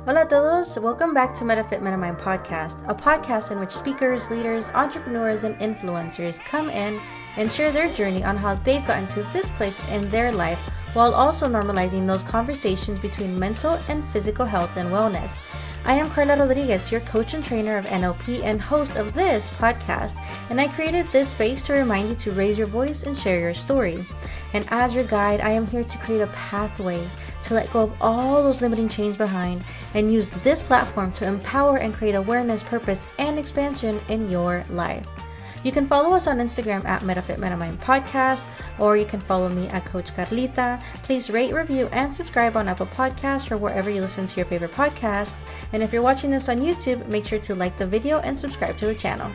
Hola a todos, welcome back to Metafit Metamind Podcast, a podcast in which speakers, leaders, entrepreneurs, and influencers come in and share their journey on how they've gotten to this place in their life while also normalizing those conversations between mental and physical health and wellness. I am Carla Rodriguez, your coach and trainer of NLP and host of this podcast, and I created this space to remind you to raise your voice and share your story. And as your guide, I am here to create a pathway to let go of all those limiting chains behind and use this platform to empower and create awareness, purpose, and expansion in your life. You can follow us on Instagram at Metafit Metamind Podcast, or you can follow me at Coach Carlita. Please rate, review, and subscribe on Apple Podcasts or wherever you listen to your favorite podcasts. And if you're watching this on YouTube, make sure to like the video and subscribe to the channel.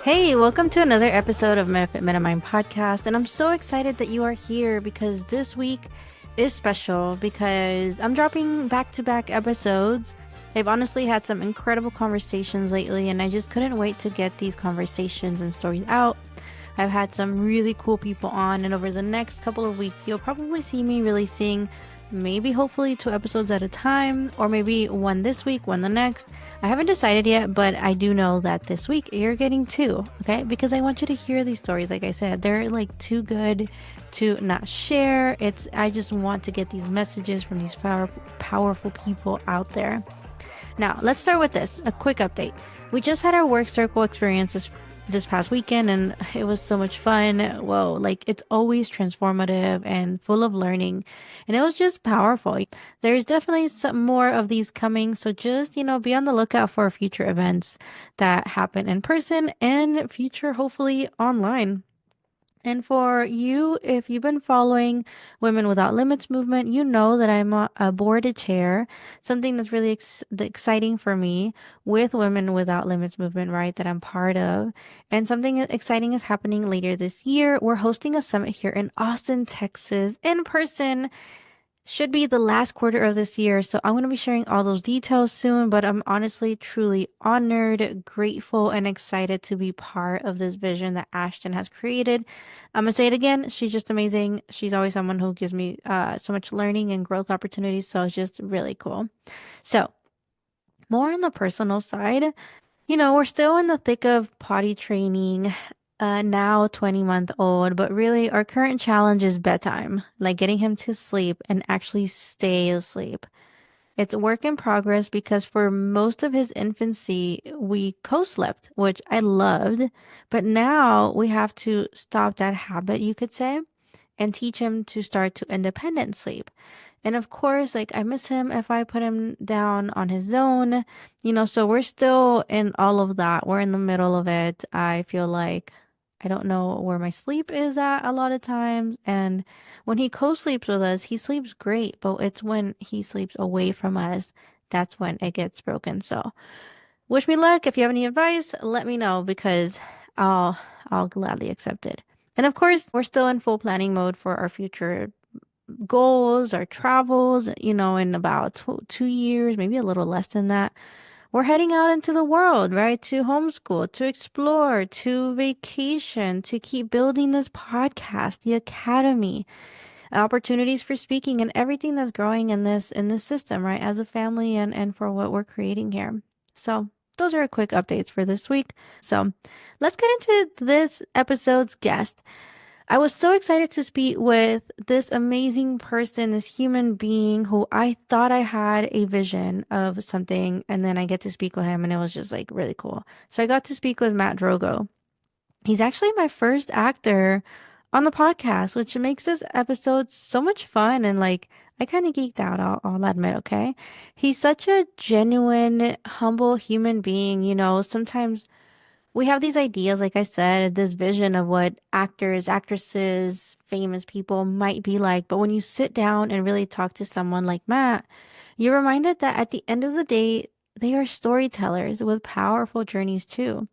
Hey, welcome to another episode of Metafit Metamind Podcast, and I'm so excited that you are here because this week is special because I'm dropping back-to-back episodes. I've honestly had some incredible conversations lately, and I just couldn't wait to get these conversations and stories out. I've had some really cool people on, and over the next couple of weeks, you'll probably see me releasing maybe hopefully 2 episodes at a time, or maybe one this week, one the next. I haven't decided yet, but I do know that this week you're getting 2, okay? Because I want you to hear these stories. Like I said, they're like too good to not share. I just want to get these messages from these powerful people out there. Now, let's start with this, a quick update. We just had our work circle experience this past weekend, and it was so much fun. Whoa, like it's always transformative and full of learning, and it was just powerful. There's definitely some more of these coming, so just, be on the lookout for future events that happen in person and future, hopefully, online. And for you, if you've been following Women Without Limits movement, you know that I'm a board chair, something that's really exciting for me with Women Without Limits movement, right, that I'm part of. And something exciting is happening later this year. We're hosting a summit here in Austin, Texas, in person. Should be the last quarter of this year, so I'm going to be sharing all those details soon, but I'm honestly truly honored, grateful, and excited to be part of this vision that Ashton has created. I'm going to say it again, she's just amazing. She's always someone who gives me so much learning and growth opportunities, so it's just really cool. So, more on the personal side, we're still in the thick of potty training. Now 20-month-old, but really our current challenge is bedtime, like getting him to sleep and actually stay asleep. It's a work in progress because for most of his infancy, we co-slept, which I loved, but now we have to stop that habit, you could say, and teach him to start to independent sleep. And of course, like I miss him if I put him down on his own, so we're still in all of that. We're in the middle of it. I feel like I don't know where my sleep is at a lot of times. And when he co-sleeps with us, he sleeps great, but it's when he sleeps away from us, that's when it gets broken. So wish me luck. If you have any advice, let me know because I'll gladly accept it. And of course, we're still in full planning mode for our future goals, our travels, in about 2 years, maybe a little less than that. We're heading out into the world, right? To homeschool, to explore, to vacation, to keep building this podcast, the academy, opportunities for speaking, and everything that's growing in this system, right? As a family and for what we're creating here. So those are quick updates for this week. So let's get into this episode's guest. I was so excited to speak with this amazing person, this human being who I thought I had a vision of something, and then I get to speak with him, and it was just like really cool. So I got to speak with Matt Drago. He's actually my first actor on the podcast, which makes this episode so much fun, and like I kind of geeked out, I'll admit, okay? He's such a genuine, humble human being, sometimes we have these ideas, like I said, this vision of what actors, actresses, famous people might be like. But when you sit down and really talk to someone like Matt, you're reminded that at the end of the day, they are storytellers with powerful journeys too.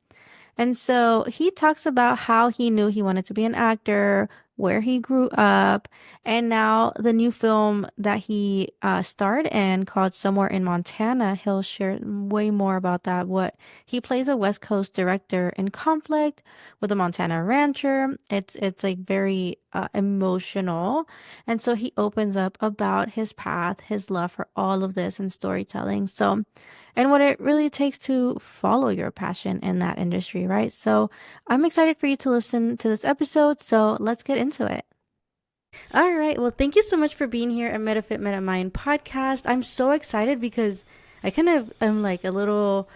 And so he talks about how he knew he wanted to be an actor, where he grew up, and now the new film that he starred in called Somewhere in Montana. He'll share way more about that. He plays a West Coast director in conflict with a Montana rancher. It's like very emotional. And so he opens up about his path, his love for all of this and storytelling. So, and what it really takes to follow your passion in that industry, right? So I'm excited for you to listen to this episode. So let's get into it. All right. Well, thank you so much for being here at Metafit Metamind podcast. I'm so excited because I kind of am like a little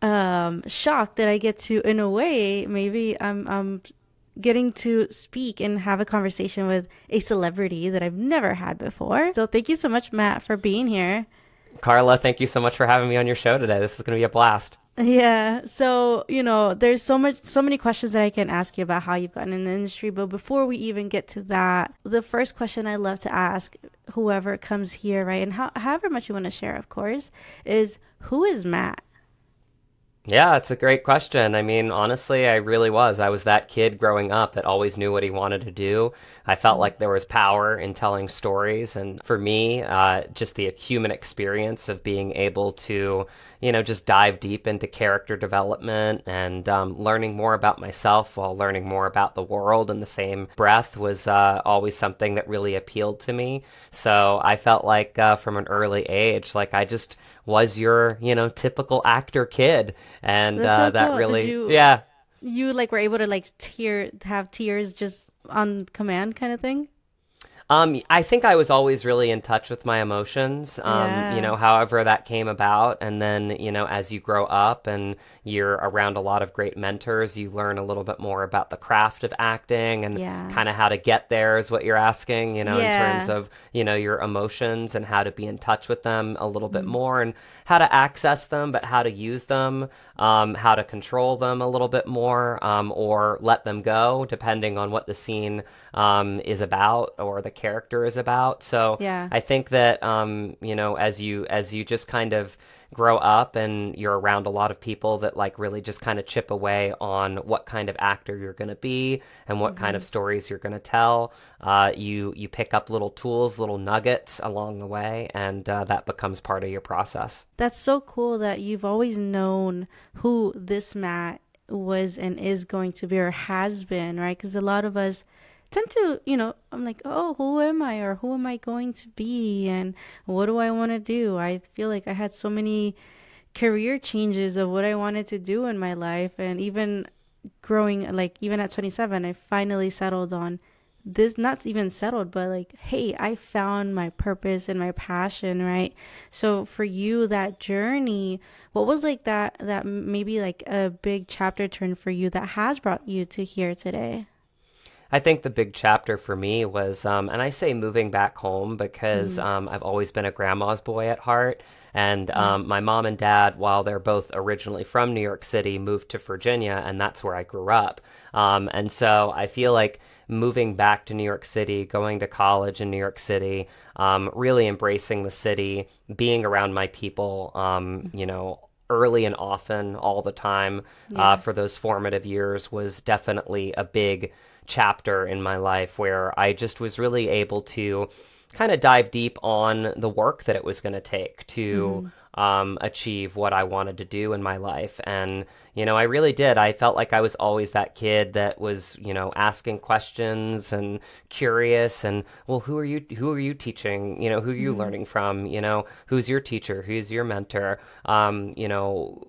shocked that I get to, in a way, maybe I'm getting to speak and have a conversation with a celebrity that I've never had before. So thank you so much, Matt, for being here. Carla, thank you so much for having me on your show today. This is going to be a blast. Yeah. So, there's so many questions that I can ask you about how you've gotten in the industry. But before we even get to that, the first question I love to ask whoever comes here, right? And however much you want to share, of course, is who is Matt? Yeah, it's a great question. I mean, honestly, I really was. I was that kid growing up that always knew what he wanted to do. I felt like there was power in telling stories. And for me, just the human experience of being able to, just dive deep into character development and learning more about myself while learning more about the world in the same breath was always something that really appealed to me. So I felt like from an early age, like I just was your, typical actor kid. And That's so that cool. really, yeah. You like were able to like have tears just on command kind of thing? I think I was always really in touch with my emotions, Yeah. however that came about. And then, as you grow up and you're around a lot of great mentors, you learn a little bit more about the craft of acting and Yeah. kind of how to get there is what you're asking, in terms Yeah. of, your emotions and how to be in touch with them a little bit Mm. more and how to access them, but how to use them, how to control them a little bit more, or let them go, depending on what the scene is about or the character is about. So Yeah. I think that as you just kind of grow up and you're around a lot of people that like really just kind of chip away on what kind of actor you're going to be and what kind Hmm. of stories you're going to tell, you pick up little tools, little nuggets along the way, and that becomes part of your process. That's so cool that you've always known who this Matt was and is going to be or has been, right? Because a lot of us tend to, I'm like, oh, who am I or who am I going to be and what do I want to do? I feel like I had so many career changes of what I wanted to do in my life. And even growing, like, even at 27, I finally settled on this, not even settled, but like, hey, I found my purpose and my passion, right? So for you, that journey, what was like that maybe like a big chapter turn for you that has brought you to here today? I think the big chapter for me was, and I say moving back home because Mm, I've always been a grandma's boy at heart. And yeah. my mom and dad, while they're both originally from New York City, moved to Virginia, and that's where I grew up. And so I feel like moving back to New York City, going to college in New York City, really embracing the city, being around my people, early and often, all the time, Yeah. for those formative years was definitely a big chapter in my life where I just was really able to kind of dive deep on the work that it was going to take to Mm-hmm. achieve what I wanted to do in my life. And, I really did. I felt like I was always that kid that was, asking questions and curious and, well, who are you teaching? Who are you Mm-hmm. learning from? Who's your teacher? Who's your mentor?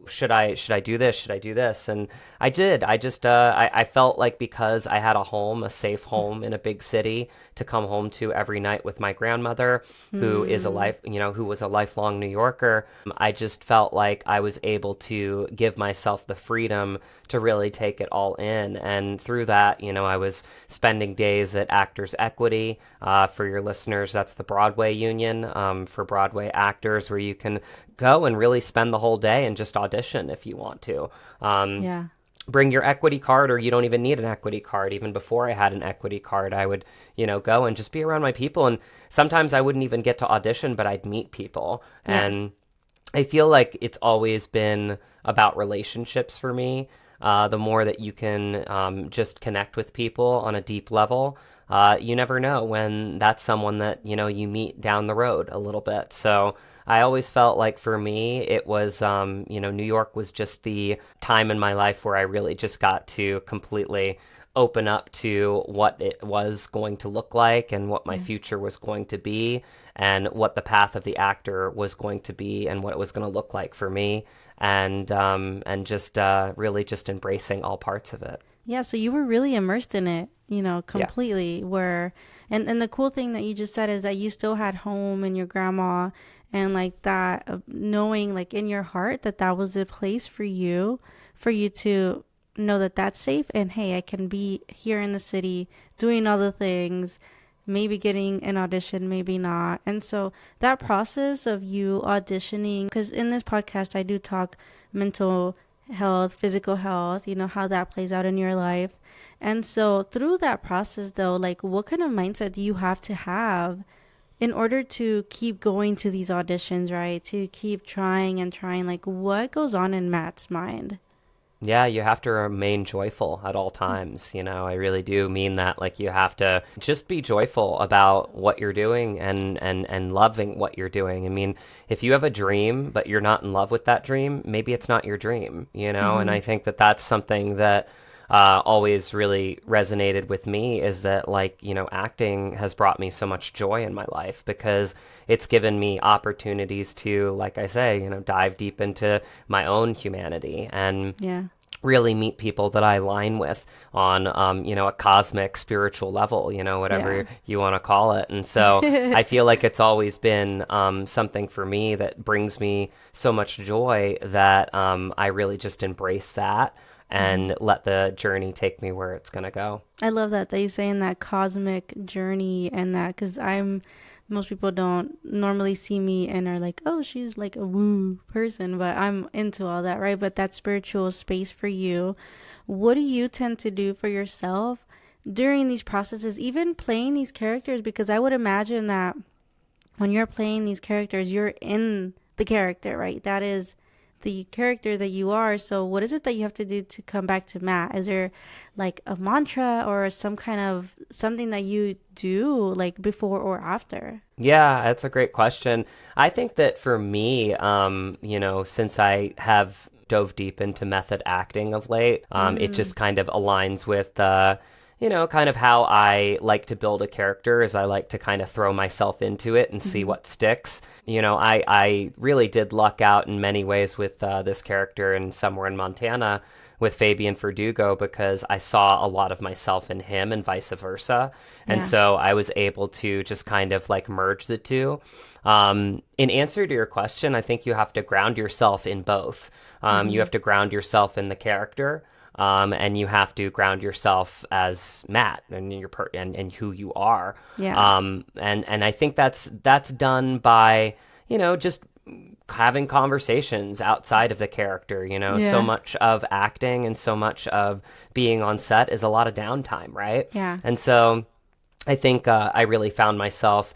Should I do this? Should I do this? And I did. I felt like because I had a home, a safe home in a big city to come home to every night with my grandmother, Mm. who was a lifelong New Yorker. I just felt like I was able to give myself the freedom to really take it all in. And through that, I was spending days at Actors Equity. For your listeners, that's the Broadway Union, for Broadway actors, where you can go and really spend the whole day and just audition if you want to. Um, Yeah. Bring your equity card, or you don't even need an equity card. Even before I had an equity card, I would, go and just be around my people. And sometimes I wouldn't even get to audition, but I'd meet people. Yeah. And I feel like it's always been about relationships for me. The more that you can just connect with people on a deep level, you never know when that's someone that you meet down the road a little bit. So I always felt like for me, it was New York was just the time in my life where I really just got to completely open up to what it was going to look like and what my future was going to be and what the path of the actor was going to be and what it was going to look like for me, and just really just embracing all parts of it. Yeah, so you were really immersed in it, completely. Where, and the cool thing that you just said is that you still had home and your grandma and like that, knowing like in your heart that that was the place for you to know that that's safe, and hey, I can be here in the city doing other things, maybe getting an audition, maybe not. And so that process of you auditioning, because in this podcast I do talk mental health, physical health, how that plays out in your life. And so through that process though, like what kind of mindset do you have to have in order to keep going to these auditions, right? To keep trying and trying, like what goes on in Matt's mind? Yeah, you have to remain joyful at all times. I really do mean that. Like, you have to just be joyful about what you're doing and loving what you're doing. I mean, if you have a dream, but you're not in love with that dream, maybe it's not your dream, And I think that that's something that always really resonated with me, is that acting has brought me so much joy in my life because it's given me opportunities to, like I say, dive deep into my own humanity and really meet people that I align with on, a cosmic spiritual level, whatever you want to call it. And so I feel like it's always been something for me that brings me so much joy that I really just embrace that and let the journey take me where it's going to go. I love that you say in that cosmic journey, and that because most people don't normally see me and are like, oh, she's like a woo person, but I'm into all that, right? But that spiritual space for you, what do you tend to do for yourself during these processes, even playing these characters? Because I would imagine that when you're playing these characters, you're in the character, right? That is the character that you are. So what is it that you have to do to come back to Matt? Is there like a mantra or some kind of something that you do like before or after? Yeah, that's a great question. I think that for me, since I have dove deep into method acting of late, it just kind of aligns with kind of how I like to build a character, is I like to kind of throw myself into it and see what sticks. I really did luck out in many ways with this character in Somewhere in Montana with Fabian Verdugo, because I saw a lot of myself in him and vice versa. And so I was able to just kind of like merge the two. In answer to your question, I think you have to ground yourself in both. You have to ground yourself in the character. And you have to ground yourself as Matt and and who you are. And I think that's done by, just having conversations outside of the character. So much of acting and so much of being on set is a lot of downtime, right? And so I think I really found myself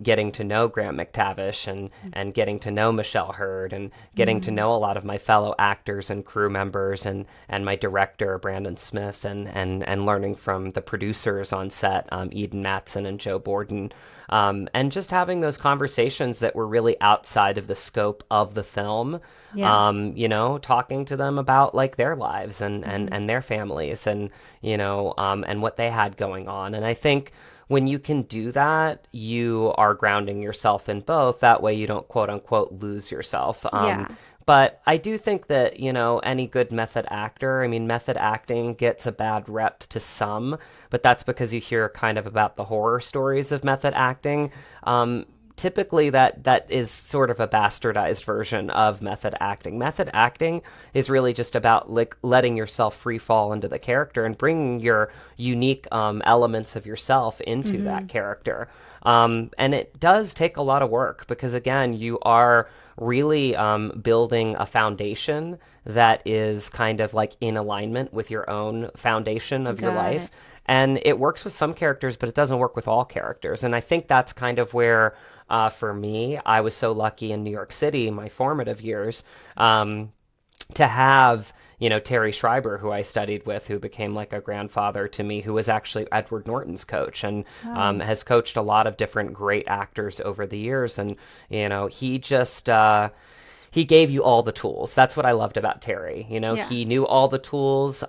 getting to know Grant McTavish and getting to know Michelle Hurd and getting to know a lot of my fellow actors and crew members and my director, Brandon Smith, and learning from the producers on set, Eden Matson and Joe Borden, and just having those conversations that were really outside of the scope of the film, talking to them about like their lives and their families and what they had going on. And I think when you can do that, you are grounding yourself in both. That way you don't, quote unquote, lose yourself. But I do think that, any good method actor, I mean, method acting gets a bad rep to some, but that's because you hear kind of about the horror stories of method acting. Typically that is sort of a bastardized version of method acting. Method acting is really just about like letting yourself free fall into the character and bringing your unique elements of yourself into that character. And it does take a lot of work because, again, you are really building a foundation that is kind of like in alignment with your own foundation of your life. And it works with some characters, but it doesn't work with all characters. And I think that's kind of where, for me, I was so lucky in New York City, my formative years, to have, Terry Schreiber, who I studied with, who became like a grandfather to me, who was actually Edward Norton's coach and has coached a lot of different great actors over the years. And, he just... he gave you all the tools. That's what I loved about Terry. You know, Yeah. he knew all the tools.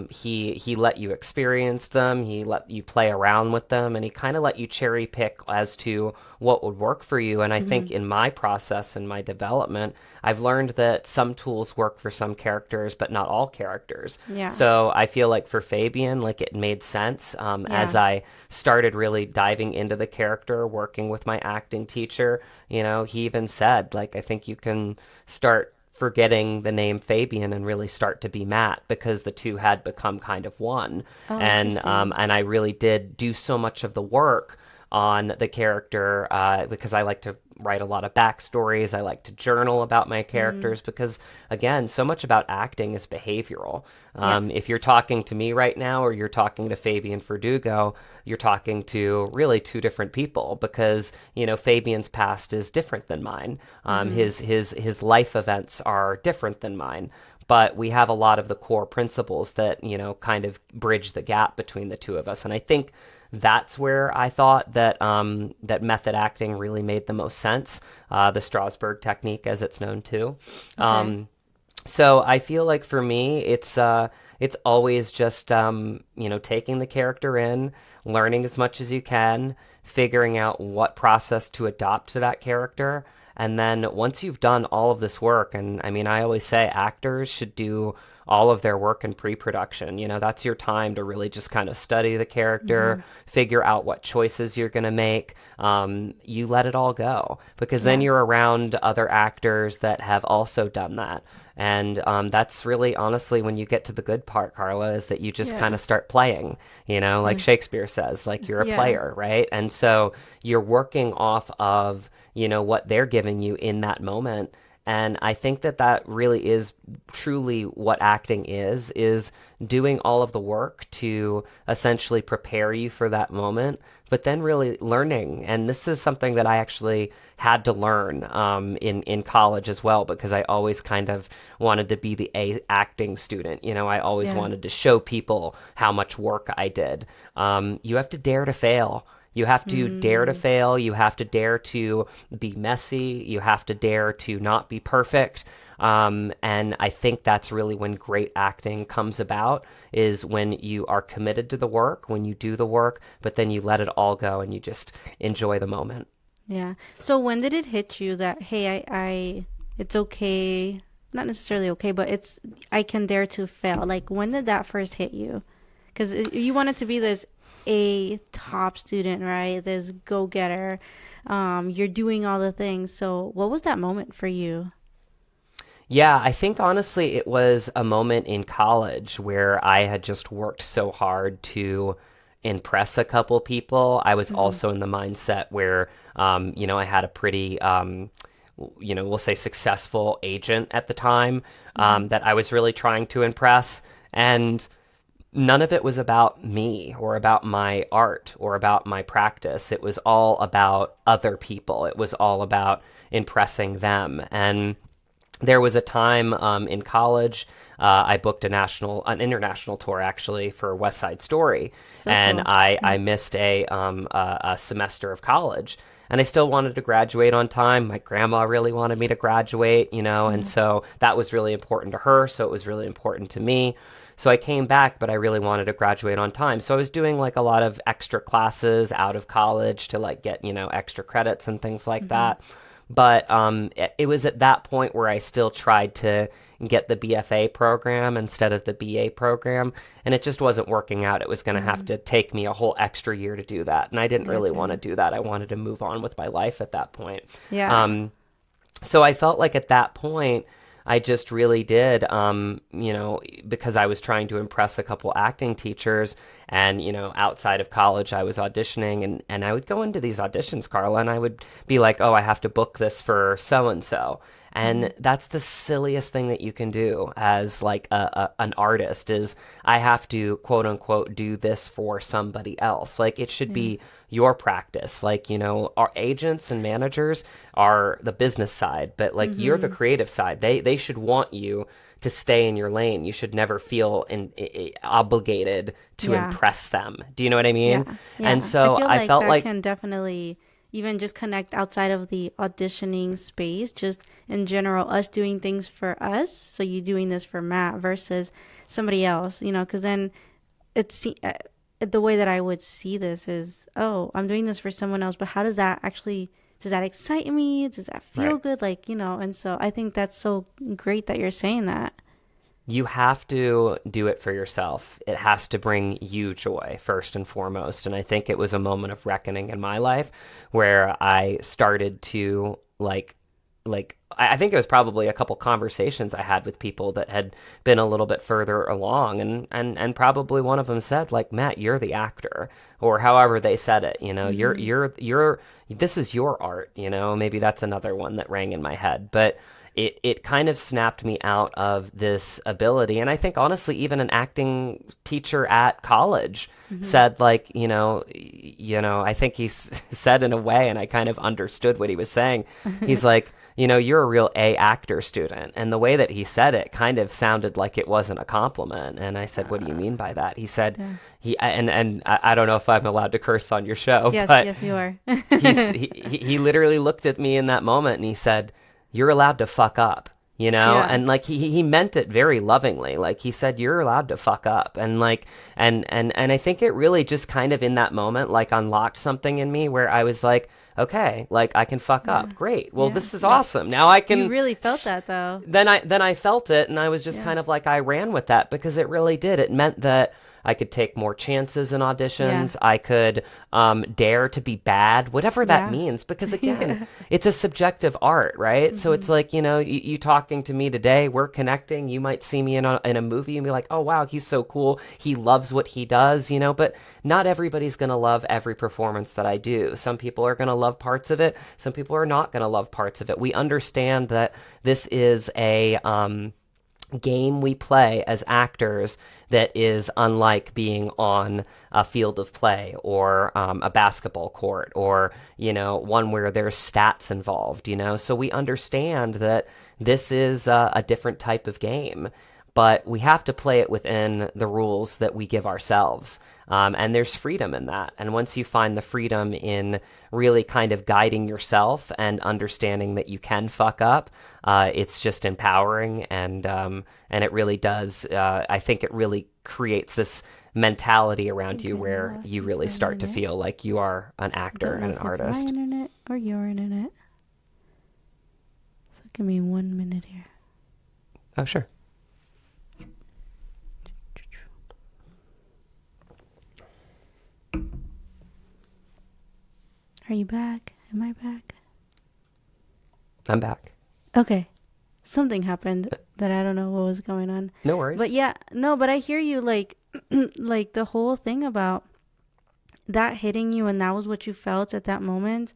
He let you experience them. He let you play around with them, and he kind of let you cherry pick as to what would work for you. And I think in my process and my development, I've learned that some tools work for some characters, but not all characters. Yeah. So I feel like for Fabian, like it made sense as Yeah. I started really diving into the character, working with my acting teacher. You know, he even said, like, I think you can start forgetting the name Fabian and really start to be Matt, because the two had become kind of one. Oh, interesting. And I really did do so much of the work on the character because I like to write a lot of backstories. I like to journal about my characters because, again, so much about acting is behavioral. Yeah. If you're talking to me right now or you're talking to Fabian Verdugo, you're talking to really two different people because, you know, Fabian's past is different than mine. His life events are different than mine. But we have a lot of the core principles that, you know, kind of bridge the gap between the two of us. And I think that's where I thought that that method acting really made the most sense, the Strasbourg technique, as it's known too. Okay. So I feel like for me, it's always just you know, taking the character in, learning as much as you can, figuring out what process to adopt to that character, and then once you've done all of this work, and I mean, I always say actors should do all of their work in pre-production. You know, that's your time to really just kind of study the character, figure out what choices you're going to make. You let it all go because then Yeah. you're around other actors that have also done that. And that's really, honestly, when you get to the good part, Carla, is that you just kind Yeah. of start playing, you know, like Shakespeare says, like you're a Yeah. player, right? And so you're working off of, you know, what they're giving you in that moment. And I think that that really is truly what acting is doing all of the work to essentially prepare you for that moment, but then really learning. And this is something that I actually had to learn in college as well, because I always kind of wanted to be the acting student. You know, I always Yeah. wanted to show people how much work I did. You have to dare to fail. You have to dare to fail. You have to dare to be messy. You have to dare to not be perfect. And I think that's really when great acting comes about, is when you are committed to the work, when you do the work, but then you let it all go and you just enjoy the moment. Yeah. So when did it hit you that, hey, it's okay, not necessarily okay, but I can dare to fail. Like, when did that first hit you? Because you wanted to be this a top student, right? This go-getter. You're doing all the things. So what was that moment for you? Yeah, I think honestly it was a moment in college where I had just worked so hard to impress a couple people. I was Mm-hmm. also in the mindset where, you know, I had a pretty, you know, we'll say successful agent at the time Mm-hmm. that I was really trying to impress. And none of it was about me or about my art or about my practice. It was all about other people. It was all about impressing them. And there was a time in college, I booked an international tour actually for West Side Story, So and cool. I missed a semester of college, and I still wanted to graduate on time. My grandma really wanted me to graduate, you know, and Mm-hmm. so that was really important to her. So it was really important to me. So I came back, but I really wanted to graduate on time. So I was doing like a lot of extra classes out of college to like get, you know, extra credits and things like Mm-hmm. that. But it was at that point where I still tried to get the BFA program instead of the BA program, and it just wasn't working out. It was going to have Mm-hmm. to take me a whole extra year to do that, and I didn't really want to Gotcha. do that. I wanted to move on with my life at that point. Yeah. Um, so I felt like at that point, I just really did, you know, because I was trying to impress a couple acting teachers. And, you know, outside of college, I was auditioning and I would go into these auditions, Carla, and I would be like, oh, I have to book this for so and so. Mm-hmm. And that's the silliest thing that you can do as like an artist is I have to quote unquote do this for somebody else. Like it should Yeah. be your practice. Like, you know, our agents and managers are the business side, but like you're the Mm-hmm. creative side. They should want you to stay in your lane. You should never feel obligated to Yeah. impress them. Do you know what I Yeah. mean? And Yeah. I so feel I like felt that like can definitely even just connect outside of the auditioning space, just in general, us doing things for us. So you doing this for Matt versus somebody else, you know, because then it's the way that I would see this is, oh, I'm doing this for someone else, but how does that actually, does that excite me? Does that feel Right. good? Like, you know, and so I think that's so great that you're saying that. You have to do it for yourself. It has to bring you joy first and foremost. And I think it was a moment of reckoning in my life where I started to I think it was probably a couple conversations I had with people that had been a little bit further along, and probably one of them said, like, Matt, you're the actor, or however they said it, you know, Mm-hmm. you're this is your art, you know. Maybe that's another one that rang in my head. But it kind of snapped me out of this ability. And I think honestly, even an acting teacher at college Mm-hmm. said, like, I think said in a way, and I kind of understood what he was saying. He's like, you're a real A actor student. And the way that he said it kind of sounded like it wasn't a compliment. And I said, what do you mean by that? He said, Yeah. I don't know if I'm allowed to curse on your show, Yes, but yes, you are. he literally looked at me in that moment and he said, you're allowed to fuck up, you know? Yeah. And like he meant it very lovingly. Like he said, you're allowed to fuck up. And like and I think it really just kind of in that moment like unlocked something in me where I was like, okay, like I can fuck Yeah. up. Great. Well, Yeah. this is Yeah. awesome. Now I You can really felt that though. then I felt it and I was just Yeah. kind of like I ran with that because it really did. It meant that I could take more chances in Yeah. auditions. I could dare to be bad, whatever that Yeah. means. Because again, Yeah. it's a subjective art, right? So Mm-hmm. it's like, you talking to me today, we're connecting. You might see me in a movie and be like, oh, wow, he's so cool. He loves what he does, but not everybody's going to love every performance that I do. Some people are going to love parts of it. Some people are not going to love parts of it. We understand that this is a game we play as actors that is unlike being on a field of play or a basketball court or one where there's stats involved, so we understand that this is a different type of game, but we have to play it within the rules that we give ourselves. And there's freedom in that. And once you find the freedom in really kind of guiding yourself and understanding that you can fuck up, it's just empowering. And it really does. I think it really creates this mentality I around think you I where lost you you really for a start to minute. feel like you are an I actor don't know and an if it's my artist. internet or your internet. So give me 1 minute here. Oh, sure. Are you back? Am I back? I'm back. Okay. Something happened that I don't know what was going on. No But worries. yeah, no, but I hear you like like the whole thing about that hitting you and that was what you felt at that moment.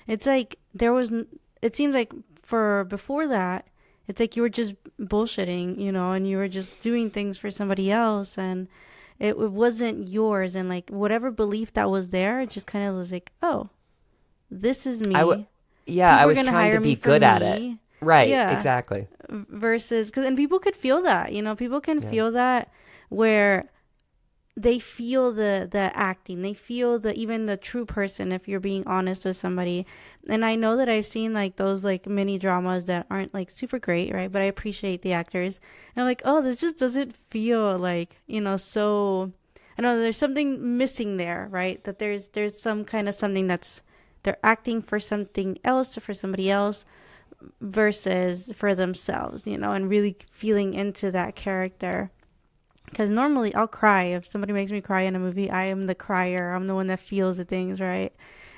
It's like it seems like for before that, it's like you were just bullshitting, and you were just doing things for somebody else and it wasn't yours and like whatever belief that was there, it just kind of was like, "Oh, this is I w- me. yeah, I People are was going to trying to hire me be for good at it. me." Right, Yeah. exactly. Versus cuz and people could feel that, people can Yeah. feel that where they feel the acting, they feel the even the true person if you're being honest with somebody. And I know that I've seen like those like mini dramas that aren't like super great, right? But I appreciate the actors and I'm like, oh, this just doesn't feel like, so I don't know, there's something missing there, right? That there's some kind of something that's they're acting for something else or for somebody else versus for themselves, and really feeling into that character. Because normally I'll cry if somebody makes me cry in a movie. I am the crier. I'm the one that feels the things, right?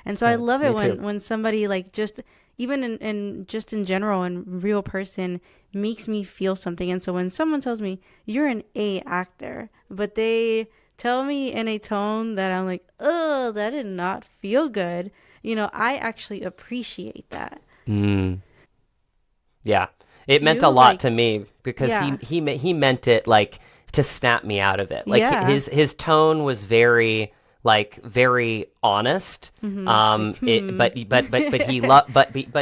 And so I Yeah, love it me too. when somebody like just even in just in general and real person makes me feel something. And so when someone tells me you're an A actor, but they tell me in a tone that I'm like, oh, that did not feel good. I actually appreciate that. Mm. Yeah, it meant a You lot like, to me because yeah, he meant it like to snap me out of it. Like yeah. his tone was very honest. Like, But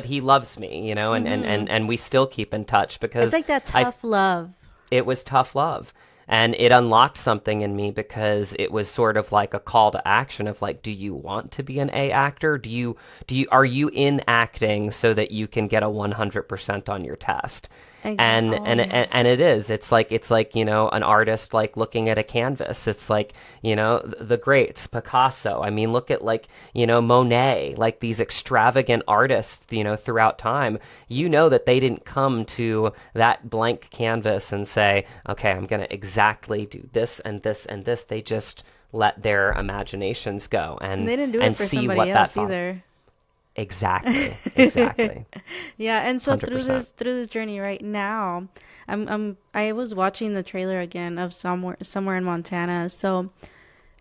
he loves me, and mm-hmm. we still keep in touch It's because like that I tough love. it was tough love. And it unlocked something in me because it was sort of like a call to action of like, do you want to be an A actor? Are you in acting so that you can get a 100% on your test? Exactly. And Oh, and yes. it is. It's like, you know, an artist like looking at a canvas. It's like, you know, the greats, Picasso. I mean, look at like, you know, Monet, like these extravagant artists, you know, throughout time. You know that they didn't come to that blank canvas and say, okay, I'm going to exactly do this and this and this. They just let their imaginations go And they didn't do it and for see somebody what that else thought. either. Exactly. Exactly. Yeah, and so 100%. through this journey right now, I was watching the trailer again of somewhere in Montana. So,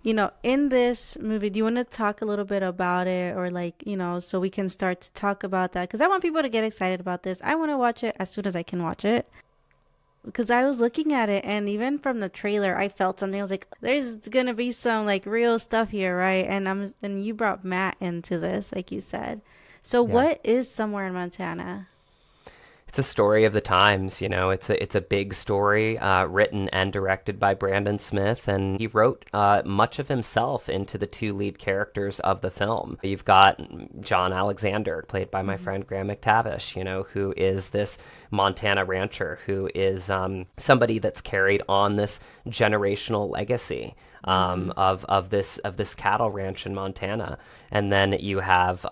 you know, in this movie, do you want to talk a little bit about it, or like, you know, so we can start to talk about that? Because I want people to get excited about this. I want to watch it as soon as I can watch it. Because I was looking at it, and even from the trailer, I felt something. I was like, "There's gonna be some like real stuff here, right?" And you brought Matt into this, like you said. So, Yeah. what is Somewhere in Montana? It's a story of the times, you know. It's a big story, written and directed by Brandon Smith, and he wrote much of himself into the two lead characters of the film. You've got John Alexander, played by my Mm-hmm. friend Graham McTavish, you know, who is this Montana rancher who is somebody that's carried on this generational legacy Mm-hmm. of this cattle ranch in Montana. And then you have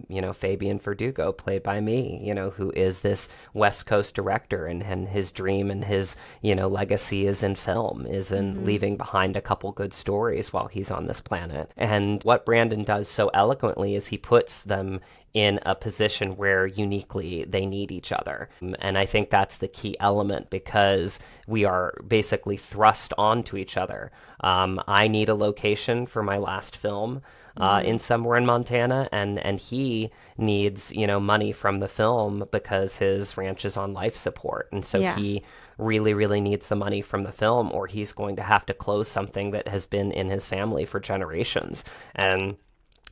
you know, Fabian Verdugo, played by me, you know, who is this West Coast director, and his dream and his, you know, legacy is in film, is in Mm-hmm. leaving behind a couple good stories while he's on this planet. And what Brandon does so eloquently is he puts them in a position where uniquely they need each other. And I think that's the key element, because we are basically thrust onto each other. I need a location for my last film Mm-hmm. in somewhere in Montana, and he needs, you know, money from the film because his ranch is on life support, and so Yeah. he really needs the money from the film, or he's going to have to close something that has been in his family for generations. And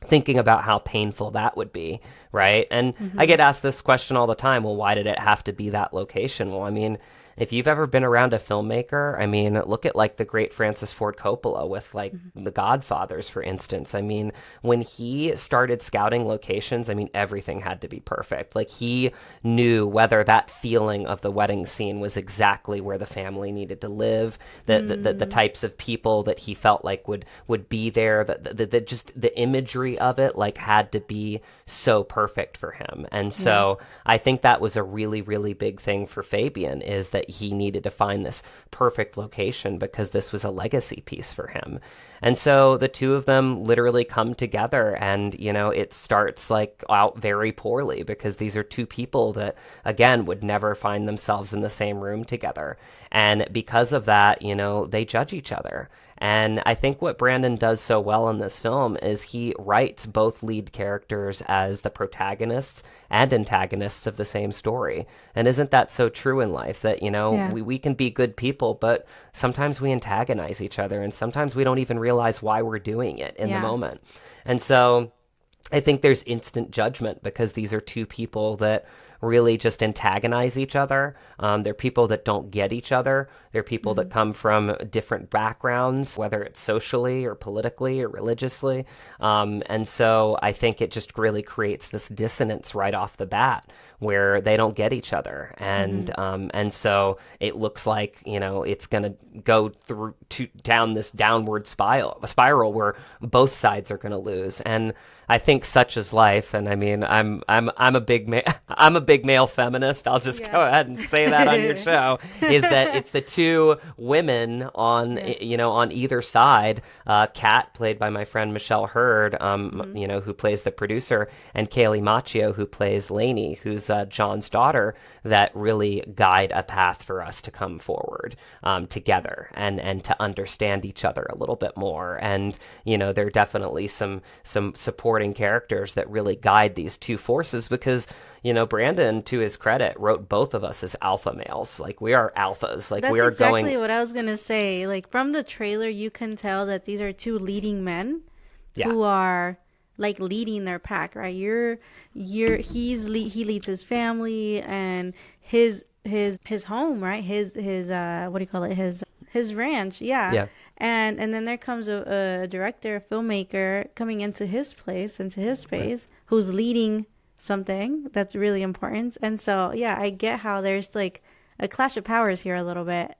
thinking about how painful that would be, right? And I Mm-hmm. get asked this question all the time. Well, why did it have to be that location? Well, I mean, if you've ever been around a filmmaker, I mean, look at like the great Francis Ford Coppola with like The Godfathers, for instance. I mean, when he started scouting locations, I mean, everything had to be perfect. Like he knew whether that feeling of the wedding scene was exactly where the family needed to live, the Mm-hmm. types of people that he felt like would be there, that just the imagery of it like had to be so perfect for him. And Yeah. so I think that was a really big thing for Fabian, is that he needed to find this perfect location because this was a legacy piece for him. And so the two of them literally come together, and, you know, it starts like out very poorly because these are two people that, again, would never find themselves in the same room together. And because of that, you know, they judge each other. And I think what Brandon does so well in this film is he writes both lead characters as the protagonists and antagonists of the same story. And isn't that so true in life that, you know, Yeah. we can be good people, but sometimes we antagonize each other, and sometimes we don't even realize why we're doing it in the Yeah. moment. And so I think there's instant judgment because these are two people that really just antagonize each other. They're people that don't get each other. They're people Mm-hmm. that come from different backgrounds, whether it's socially or politically or religiously. And so I think it just really creates this dissonance right off the bat where they don't get each other. Mm-hmm. And so it looks like, you know, it's going to go through down this downward spiral where both sides are going to lose. And I think such is life, and I mean, I'm a I'm a big male feminist. I'll just Yeah. go ahead and say that on your show. Is that it's the two women on, Yeah. you know, on either side. Kat, played by my friend Michelle Hurd, Mm-hmm. you know, who plays the producer, and Kaylee Macchio, who plays Lainey, who's John's daughter, that really guide a path for us to come forward together and to understand each other a little bit more. And you know, there are definitely some supporting characters that really guide these two forces because, you know, Brandon, to his credit, wrote both of us as alpha males. Like we are alphas. Like we That's are going. exactly what I was gonna say. Like from the trailer, you can tell that these are two leading men Yeah. who are like leading their pack, right? He leads his family and his home, right? His what do you call it? His ranch, yeah. Yeah. And then there comes a director, a filmmaker coming into his place, into his space, who's leading something that's really important. And so, yeah, I get how there's like a clash of powers here a little bit.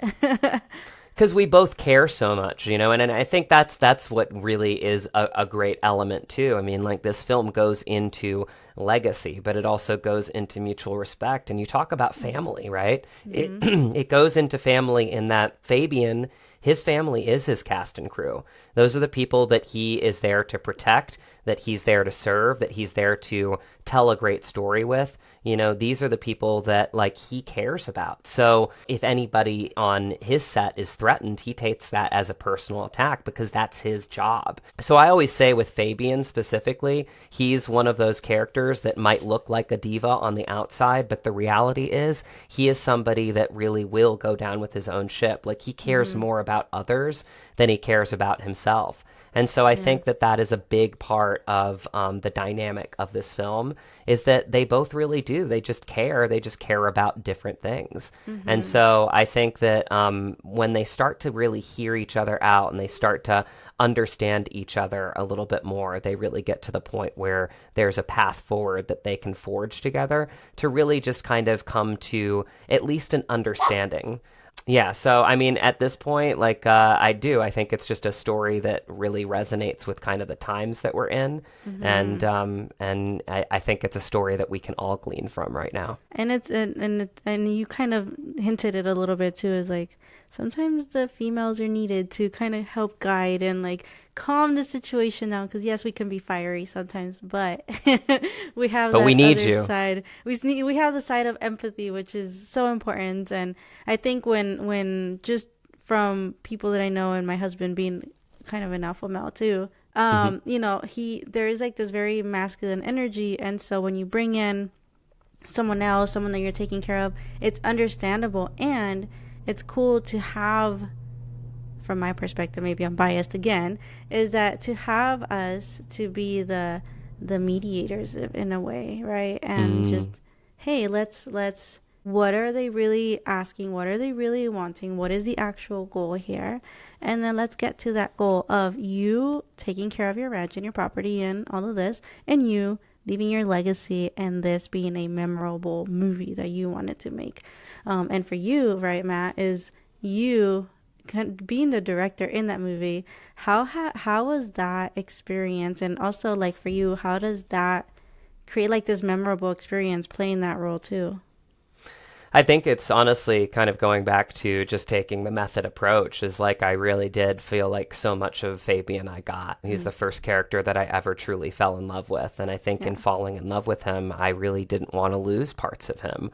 Because we both care so much, and I think that's what really is a great element too. I mean, like this film goes into legacy, but it also goes into mutual respect. And you talk about family, right? Mm-hmm. It goes into family in that Fabian, his family is his cast and crew. Those are the people that he is there to protect, that he's there to serve, that he's there to tell a great story with. These are the people that like he cares about. So if anybody on his set is threatened, he takes that as a personal attack because that's his job. So I always say with Fabian specifically, he's one of those characters that might look like a diva on the outside, but the reality is he is somebody that really will go down with his own ship. Like he cares more about others than he cares about himself. And so I think that is a big part of the dynamic of this film, is that they both really do. They just care. They just care about different things. And so I think that when they start to really hear each other out and they start to understand each other a little bit more, they really get to the point where there's a path forward that they can forge together to really just kind of come to at least an understanding. Yeah, so I mean, at this point, like I think it's just a story that really resonates with kind of the times that we're in, and I think it's a story that we can all glean from right now. And you kind of hinted it a little bit too, is like sometimes the females are needed to kind of help guide and like calm the situation down, because yes, we can be fiery sometimes, but we have that we need other you. side. We have the side of empathy, which is so important. And I think when just from people that I know, and my husband being kind of an alpha male too, there is like this very masculine energy, and so when you bring in someone else, someone that you're taking care of, it's understandable, and it's cool to have, from my perspective, maybe I'm biased again, is that to have us to be the mediators in a way, right? And just, hey, let's what are they really asking? What are they really wanting? What is the actual goal here? And then let's get to that goal of you taking care of your ranch and your property and all of this, and you leaving your legacy, and this being a memorable movie that you wanted to make. And for you, right, Matt, is you being the director in that movie. How was that experience? And also, like, for you, how does that create like this memorable experience playing that role too? I think it's honestly kind of going back to just taking the method approach, is like I really did feel like so much of Fabian I got. He's the first character that I ever truly fell in love with. And I think in falling in love with him, I really didn't want to lose parts of him,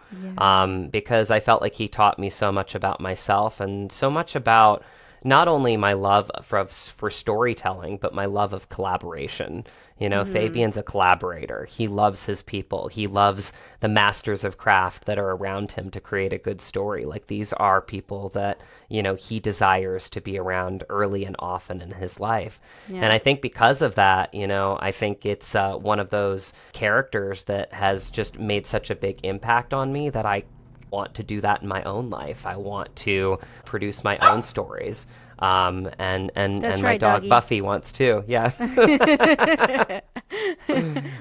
because I felt like he taught me so much about myself and so much about not only my love for storytelling, but my love of collaboration. Fabian's a collaborator. He loves his people. He loves the masters of craft that are around him to create a good story. Like, these are people that, he desires to be around early and often in his life. Yeah. And I think because of that, I think it's one of those characters that has just made such a big impact on me that I want to do that in my own life. I want to produce my own stories. And That's my right, dog doggy. Buffy wants to. Yeah.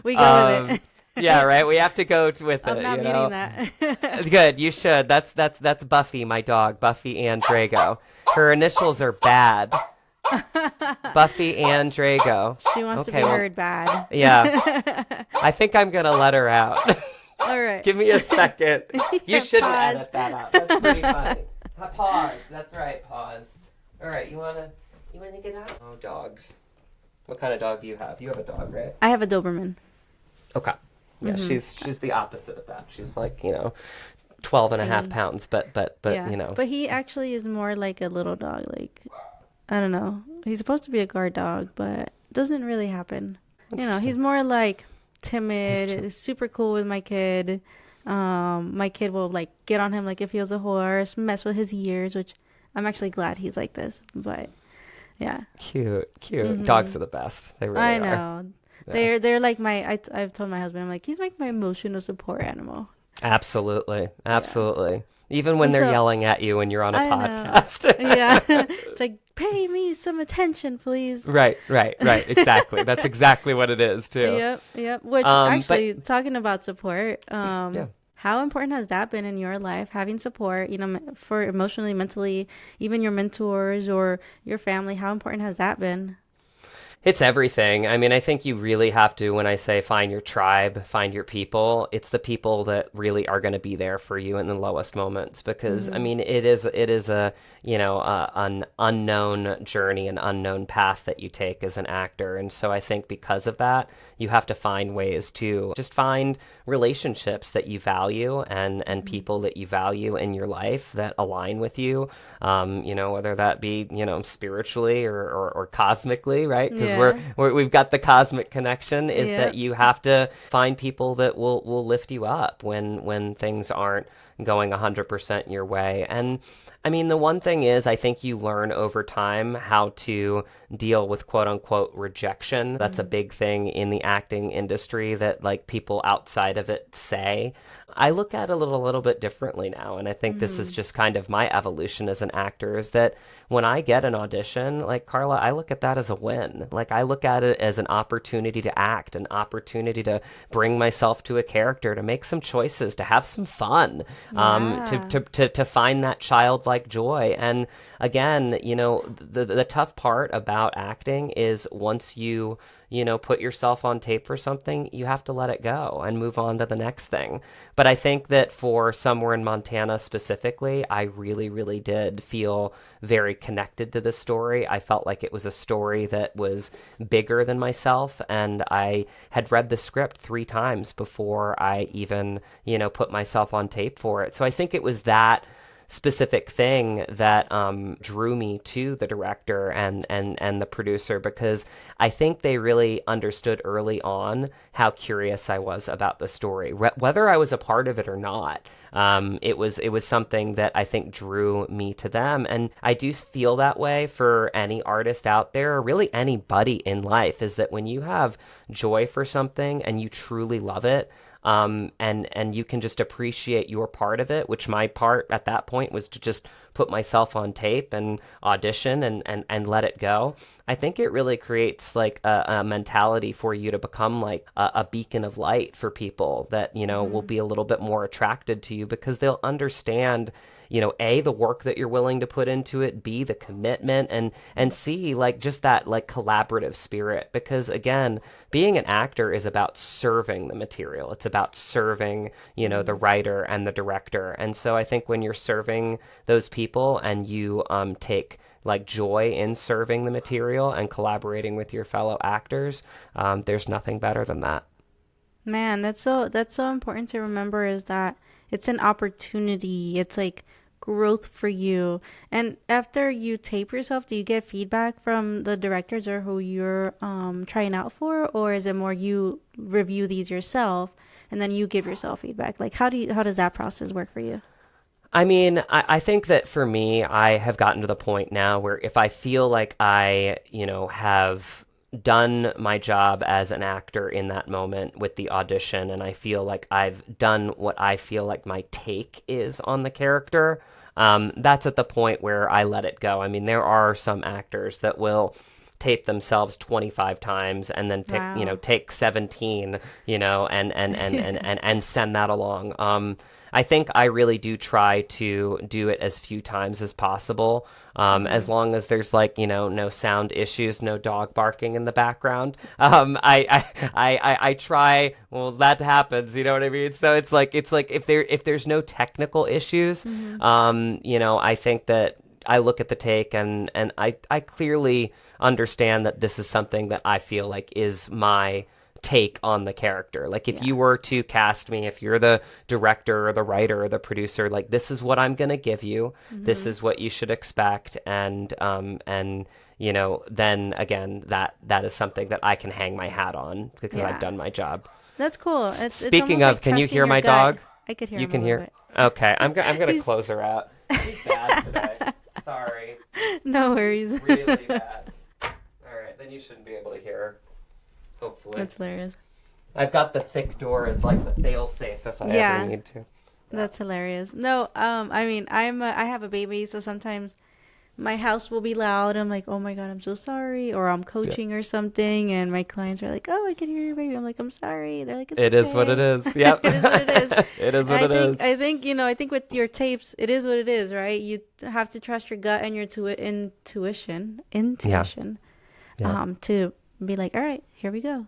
We go with it. Yeah, right. We have to go with it. I'm not muting that. Good. You should. That's Buffy, my dog, Buffy Ann Drago. Her initials are bad. Buffy Ann Drago. She wants to be heard bad. Yeah. I think I'm gonna let her out. All right. Give me a second. You shouldn't pause. edit that out. That's pretty funny. Pause. That's right. Pause. All right. You wanna get out? Oh, dogs. What kind of dog do you have? You have a dog, right? I have a Doberman. Okay. Yeah, she's the opposite of that. She's like, 12 and a half pounds, but yeah. But he actually is more like a little dog. Like, I don't know. He's supposed to be a guard dog, but it doesn't really happen. He's more like timid. Is super cool with my kid. My kid will like get on him like if he was a horse, mess with his ears, which I'm actually glad he's like this. But yeah, cute. Dogs are the best. They really are. I know. Yeah. They're like I've told my husband, I'm like, he's like my emotional support animal. Absolutely. Yeah. Absolutely. Even when And they're so yelling at you when you're on a I know. podcast. Yeah. It's like, pay me some attention, please. Right, right, right. Exactly. That's exactly what it is too. Yep, yep. Which But actually, talking about support, yeah. how important has that been in your life? Having support, for emotionally, mentally, even your mentors or your family, how important has that been? It's everything. I mean, I think you really have to, when I say find your tribe, find your people, it's the people that really are going to be there for you in the lowest moments. Because, I Mm-hmm. mean, it is a, an unknown journey, an unknown path that you take as an actor. And so I think because of that, you have to find ways to just find relationships that you value and Mm-hmm. people that you value in your life that align with you, whether that be, spiritually or cosmically, right? Because Yeah. we've got the cosmic connection is that Yep. you have to find people that will lift you up when things aren't going 100% your way. And I mean, the one thing is, I think you learn over time how to deal with quote unquote rejection. That's a Mm-hmm. big thing in the acting industry that like people outside of it say. I look at it a little bit differently now, and I think this is Mm-hmm. just kind of my evolution as an actor is that when I get an audition, like Carla, I look at that as a win. Like I look at it as an opportunity to act, an opportunity to bring myself to a character, to make some choices, to have some fun, Yeah. to find that childlike joy. And again, the tough part about acting is once you put yourself on tape for something, you have to let it go and move on to the next thing. But I think that for Somewhere in Montana specifically, I really, really did feel very connected to the story. I felt like it was a story that was bigger than myself, and I had read the script 3 times before I even put myself on tape for it. So I think it was that specific thing that drew me to the director and the producer because I think they really understood early on how curious I was about the story, whether I was a part of it or not. It was something that I think drew me to them, and I do feel that way for any artist out there, or really anybody in life, is that when you have joy for something and you truly love it, and you can just appreciate your part of it, which my part at that point was to just put myself on tape and audition and let it go. I think it really creates like a mentality for you to become like a beacon of light for people that will Mm-hmm. be a little bit more attracted to you because they'll understand A, the work that you're willing to put into it, B, the commitment, and C, like just that like collaborative spirit. Because again, being an actor is about serving the material. It's about serving the Mm-hmm. writer and the director. And so I think when you're serving those people and you take like joy in serving the material and collaborating with your fellow actors, there's nothing better than that. Man, that's so important to remember is that it's an opportunity. It's like growth for you. And after you tape yourself, do you get feedback from the directors or who you're trying out for, or is it more you review these yourself and then you give yourself feedback? Like how does that process work for you? I mean, I think that for me, I have gotten to the point now where if I feel like I have done my job as an actor in that moment with the audition, and I feel like I've done what I feel like my take is on the character, that's at the point where I let it go. I mean, there are some actors that will tape themselves 25 times and then Wow. take 17, and Yeah. and send that along. I think I really do try to do it as few times as possible, Mm-hmm. as long as there's like no sound issues, no dog barking in the background. I try. Well, that happens. You know what I mean? So it's like if there's no technical issues, Mm-hmm. I think that I look at the take and I clearly understand that this is something that I feel like is my take on the character. Like if Yeah. you were to cast me, if you're the director or the writer or the producer, like this is what I'm gonna give you. This Mm-hmm. is what you should expect, and then again, that is something that I can hang my hat on because I've Yeah. done my job. That's cool. It's Speaking almost of, like can you trusting hear your my gut. dog? I could hear You him a can little hear. bit. Okay, I'm gonna He's close her out. She's bad today. Sorry. no She's worries. really bad. All right, then you shouldn't be able to hear her. Hopefully. That's hilarious. I've got the thick door as like the fail safe if I ever need to. That's hilarious. No, I mean, I have a baby, so sometimes my house will be loud. I'm like, oh my God, I'm so sorry. Or I'm coaching or something, and my clients are like, oh, I can hear your baby. I'm like, I'm sorry. They're like, it's It okay. is what it is. Yep. It is what it is. It is what it is. I think, I think with your tapes, it is what it is, right? You have to trust your gut and your intuition, to be like, all right, here we go.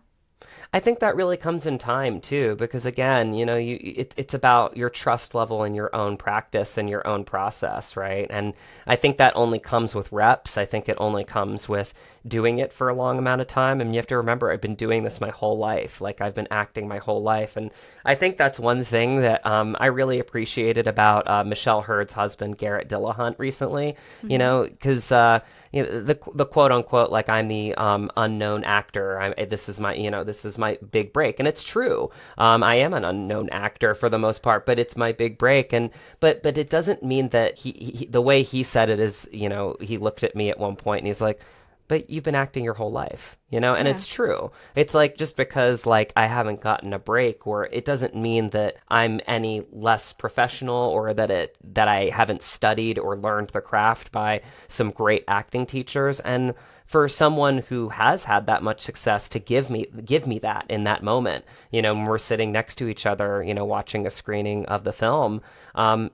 I think that really comes in time too, because again, it's about your trust level in your own practice and your own process, right? And I think that only comes with reps. I think it only comes with doing it for a long amount of time. And you have to remember, I've been doing this my whole life. Like I've been acting my whole life. And I think that's one thing that I really appreciated about Michelle Hurd's husband, Garrett Dillahunt, recently, because the quote unquote, like I'm the unknown actor. This is my big break. And it's true. I am an unknown actor for the most part, but it's my big break. And but it doesn't mean that he the way he said it is, he looked at me at one point and he's like, but you've been acting your whole life, and it's true. It's like, just because like I haven't gotten a break, or it doesn't mean that I'm any less professional, or that I haven't studied or learned the craft by some great acting teachers. And for someone who has had that much success to give me that in that moment, when we're sitting next to each other, watching a screening of the film,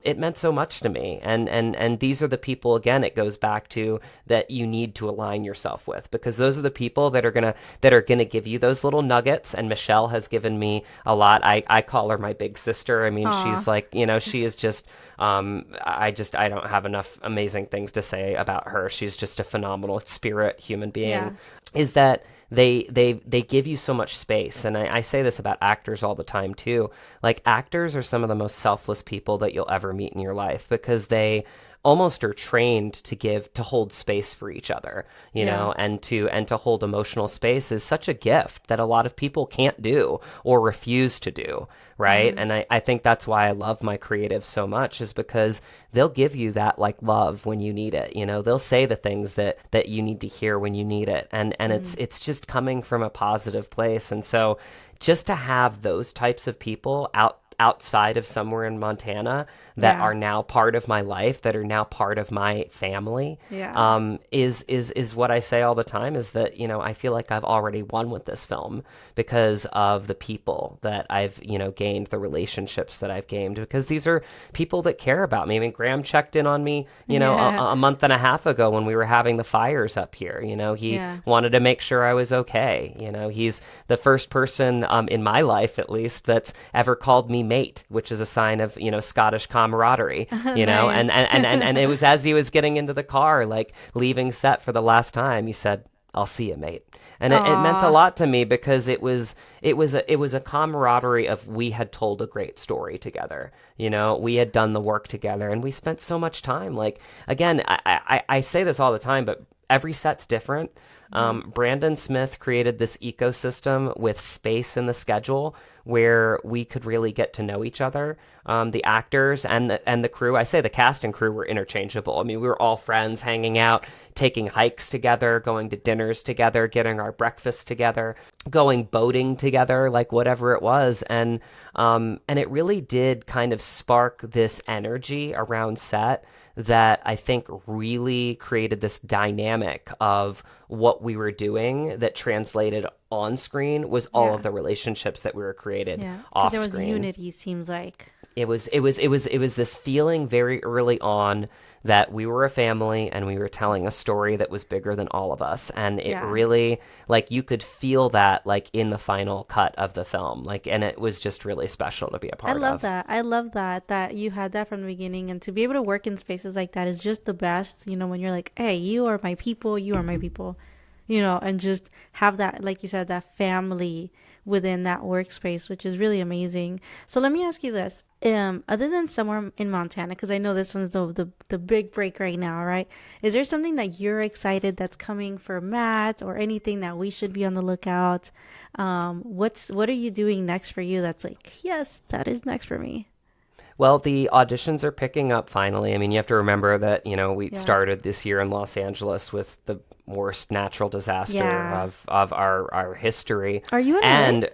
it meant so much to me. And these are the people, again, it goes back to that you need to align yourself with, because those are the people that are gonna give you those little nuggets. And Michelle has given me a lot. I call her my big sister. I mean, she's like, she is just, I don't have enough amazing things to say about her. She's just a phenomenal spirit human being. Is that they give you so much space. And I say this about actors all the time too. Like, actors are some of the most selfless people that you'll ever meet in your life, because they almost are trained to hold space for each other, and to hold emotional space is such a gift that a lot of people can't do or refuse to do, right? And I think that's why I love my creatives so much, is because they'll give you that like love when you need it. They'll say the things that you need to hear when you need it, and it's just coming from a positive place. And so just to have those types of people outside of somewhere in Montana that are now part of my life, that are now part of my family, is what I say all the time, is that, I feel like I've already won with this film because of the people that I've, gained, the relationships that I've gained, because these are people that care about me. I mean, Graham checked in on me, a month and a half ago when we were having the fires up here. He wanted to make sure I was okay. He's the first person in my life, at least, that's ever called me mate, which is a sign of, Scottish camaraderie, nice. and it was as he was getting into the car, like leaving set for the last time, he said, "I'll see you, mate." And it meant a lot to me, because it was a camaraderie of, we had told a great story together. We had done the work together, and we spent so much time. Like, again, I say this all the time, but every set's different. Brandon Smith created this ecosystem with space in the schedule where we could really get to know each other. The actors and the crew, I say the cast and crew were interchangeable. I mean, we were all friends, hanging out, taking hikes together, going to dinners together, getting our breakfast together, going boating together, like whatever it was. And it really did kind of spark this energy around set that I think really created this dynamic of what we were doing that translated on screen was all of the relationships that we were created off screen. There was unity, seems like. It was this feeling very early on that we were a family and we were telling a story that was bigger than all of us. And it really, like, you could feel that, like, in the final cut of the film, like, and it was just really special to be a part of. I love that you had that from the beginning, and to be able to work in spaces like that is just the best, when you're like, hey, you are my people, and just have that, like you said, that family within that workspace, which is really amazing. So let me ask you this. Other than somewhere in Montana, because I know this one's the big break right now, right? Is there something that you're excited that's coming for Matt, or anything that we should be on the lookout? What are you doing next for you that's like, yes, that is next for me? Well, the auditions are picking up finally. I mean, you have to remember that, we started this year in Los Angeles with the worst natural disaster of our history. Are you in LA?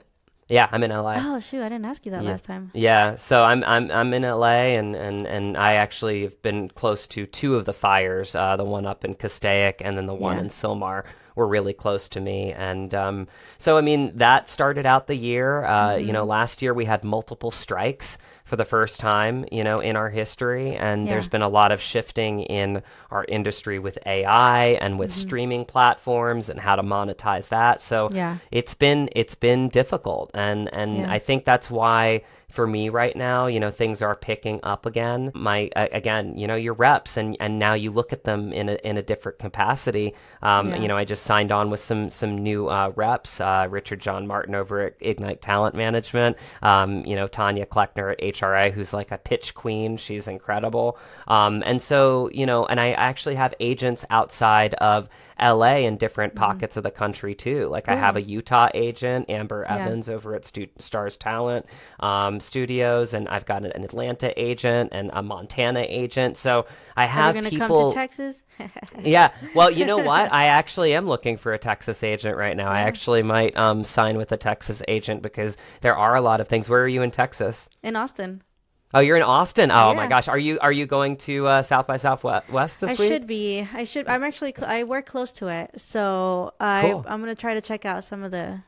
Yeah, I'm in LA. Oh, shoot, I didn't ask you that Yeah. last time. Yeah, so I'm in LA, and I actually have been close to two of the fires, the one up in Castaic and then the one Yeah. in Silmar were really close to me. And so I mean that started out the year. Mm-hmm. Last year we had multiple strikes for the first time, in our history, and Yeah. there's been a lot of shifting in our industry with AI and with Mm-hmm. streaming platforms and how to monetize that. So Yeah. it's been difficult, and Yeah. I think that's why for me right now, things are picking up again. Again, your reps, and now you look at them in a different capacity. Yeah. I just signed on with some new reps, Richard John Martin over at Ignite Talent Management, Tanya Kleckner at HRA, who's like a pitch queen. She's incredible. And so, and I actually have agents outside of LA in different Mm-hmm. pockets of the country too. Like I have Cool. a Utah agent, Amber Yeah. Evans over at Stars Talent Studios, and I've got an Atlanta agent and a Montana agent. So I Ever have gonna come to people. Texas? Yeah. Well, you know what? I actually am looking for a Texas agent right now. I Yeah. actually might sign with a Texas agent because there are a lot of things. Where are you in Texas? In Austin. Oh, you're in Austin. Oh my Yeah. gosh. Are you going to South by Southwest I this week? should be. I'm actually. I work close to it, so Cool. I'm gonna try to check out some of the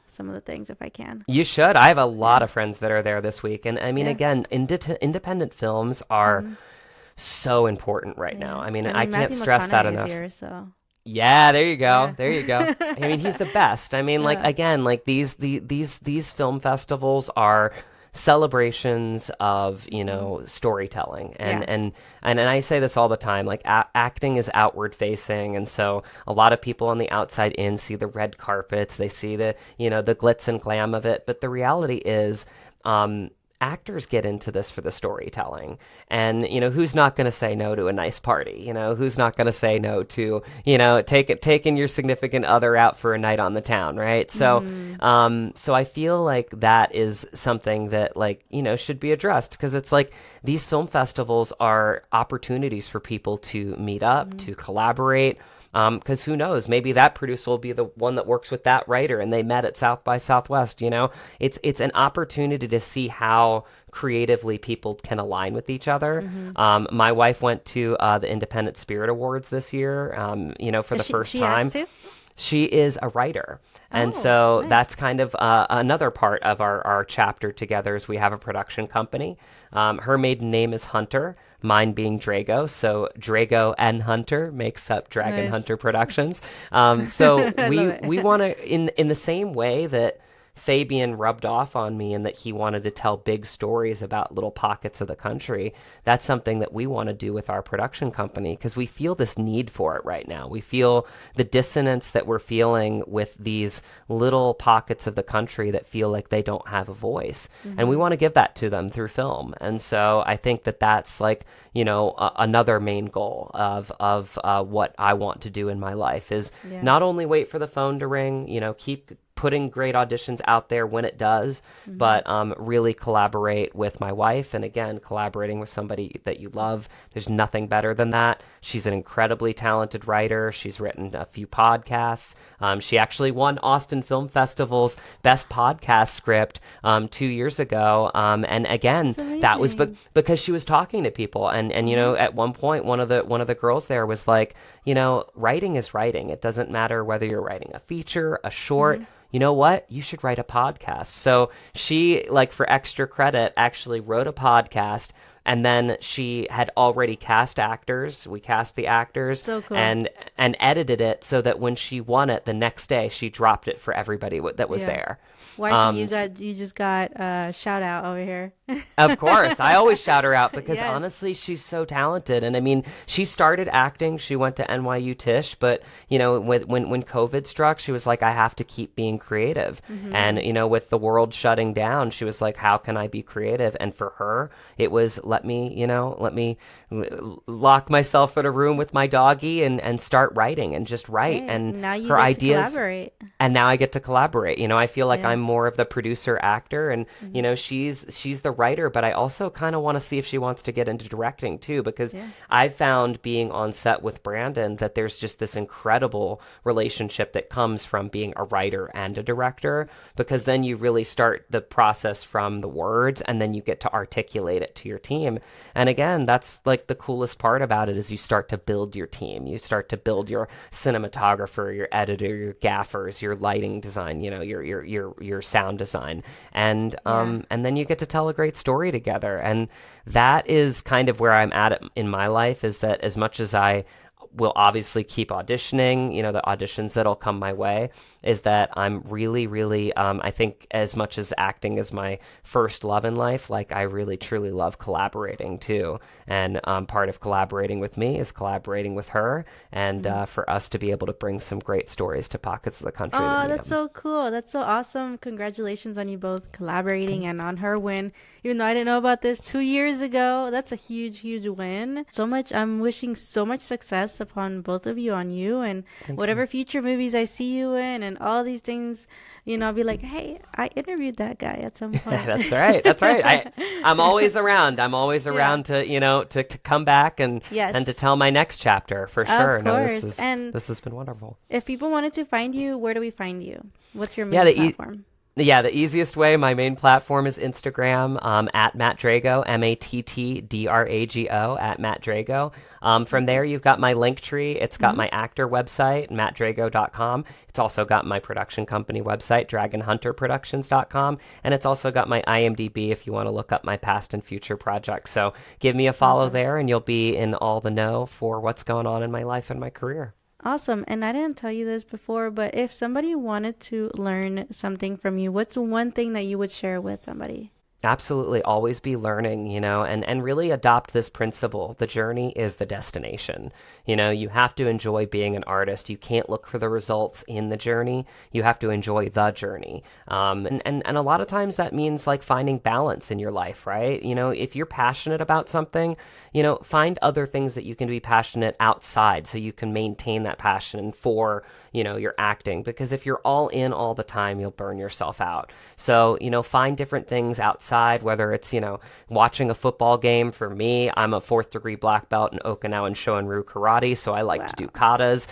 things if I can. You should. I have a Yeah. lot of friends that are there this week, and I mean, Yeah. again, independent films are Hmm. so important right now. Yeah. I mean, I I mean, can't Matthew stress that McConaughey is enough. here, so Yeah, there you go. yeah. There you go. I mean, he's the best. I mean, like Yeah. again, like these film festivals are celebrations of, Hmm. storytelling. And Yeah. and I say this all the time, like acting is outward facing, and so a lot of people on the outside in see the red carpets, they see the glitz and glam of it, but the reality is actors get into this for the storytelling. And, who's not going to say no to a nice party? Who's not going to say no to, taking your significant other out for a night on the town, right? So, Hmm. so I feel like that is something that, like, should be addressed, because it's like these film festivals are opportunities for people to meet up, Hmm. to collaborate. Because who knows, maybe that producer will be the one that works with that writer, and they met at South by Southwest. It's an opportunity to see how creatively people can align with each other. Hmm. My wife went to the Independent Spirit Awards this year, for the Is first she time. acts too? She is a writer. And Oh, so nice. that's kind of another part of our chapter together is we have a production company. Her maiden name is Hunter, mine being Drago. So Drago and Hunter makes up Dragon Nice. Hunter Productions. So I we love it. we want to, in the same way that Fabian rubbed off on me and that he wanted to tell big stories about little pockets of the country. That's something that we want to do with our production company because we feel this need for it right now. We feel the dissonance that we're feeling with these little pockets of the country that feel like they don't have a voice. And we Hmm. want to give that to them through film. And so I think that that's like, another main goal of what I want to do in my life is Yeah. not only wait for the phone to ring, keep putting great auditions out there when it does, Hmm. but really collaborate with my wife. And again, collaborating with somebody that you love, there's nothing better than that. She's an incredibly talented writer. She's written a few podcasts. She actually won Austin Film Festival's Best Podcast Script 2 years ago. And again, That's that was amazing. because she was talking to people. And Hmm. at one point, one of the girls there was like, writing is writing. It doesn't matter whether you're writing a feature, a short. Hmm. You know what? You should write a podcast. So she, like, for extra credit, actually wrote a podcast, and then she had already cast actors. We cast the actors So cool. and edited it so that when she won it the next day, she dropped it for everybody that was Yeah. there. Wifey, you Um, s- got you just got a shout out over here. Of course. I always shout her out because Yes. honestly, she's so talented. And I mean, she started acting. She went to NYU Tisch, but when COVID struck, she was like, I have to keep being creative. Hmm. And with the world shutting down, she was like, how can I be creative? And for her, It was let me lock myself in a room with my doggy and start writing and just write. Hey, And now you her get to ideas, collaborate. and now I get to collaborate. I feel like Yeah. I'm more of the producer actor, and she's the writer, but I also kind of want to see if she wants to get into directing too, because Yeah. I've found being on set with Brandon that there's just this incredible relationship that comes from being a writer and a director, because then you really start the process from the words and then you get to articulate it to your team. And again, that's like the coolest part about it, is you start to build your team. You start to build your cinematographer, your editor, your gaffers, your lighting design, your sound design. And then you get to tell a great story together. And that is kind of where I'm at in my life, is that as much as I will obviously keep auditioning, the auditions that'll come my way, is that I'm really, really, I think as much as acting is my first love in life, like I really, truly love collaborating too. And part of collaborating with me is collaborating with her, and for us to be able to bring some great stories to pockets of the country that Oh, need that's them. so cool. That's so awesome. Congratulations on you both collaborating and on her win. Even though I didn't know about this 2 years ago, that's a huge, huge win. So much. I'm wishing so much success upon both of you, on you, and Thank you. whatever future movies I see you in and all these things, I'll be like, hey, I interviewed that guy at some point. That's right. That's right. I'm always around. I'm always around to, to come back and Yes. to tell my next chapter for sure. Of No, course. And this has been wonderful. if people wanted to find you, where do we find you? What's your Yeah, main platform? The easiest way, my main platform is Instagram, at Matt Drago, MattDrago, at Matt Drago. From there, you've got my link tree. It's got my actor website, mattdrago.com. It's also got my production company website, dragonhunterproductions.com. And it's also got my IMDb if you want to look up my past and future projects. So give me a follow Awesome. there, and you'll be in all the know for what's going on in my life and my career. Awesome. And I didn't tell you this before, but if somebody wanted to learn something from you, what's one thing that you would share with somebody? Absolutely. Always be learning, and really adopt this principle. The journey is the destination. You have to enjoy being an artist. You can't look for the results in the journey. You have to enjoy the journey. And a lot of times that means like finding balance in your life, right? If you're passionate about something, find other things that you can be passionate outside so you can maintain that passion for, your acting. Because if you're all in all the time, you'll burn yourself out. So, find different things outside, whether it's, watching a football game. For me, I'm a 4th degree black belt in Okinawan Shorin-ryu karate, so I like to do katas,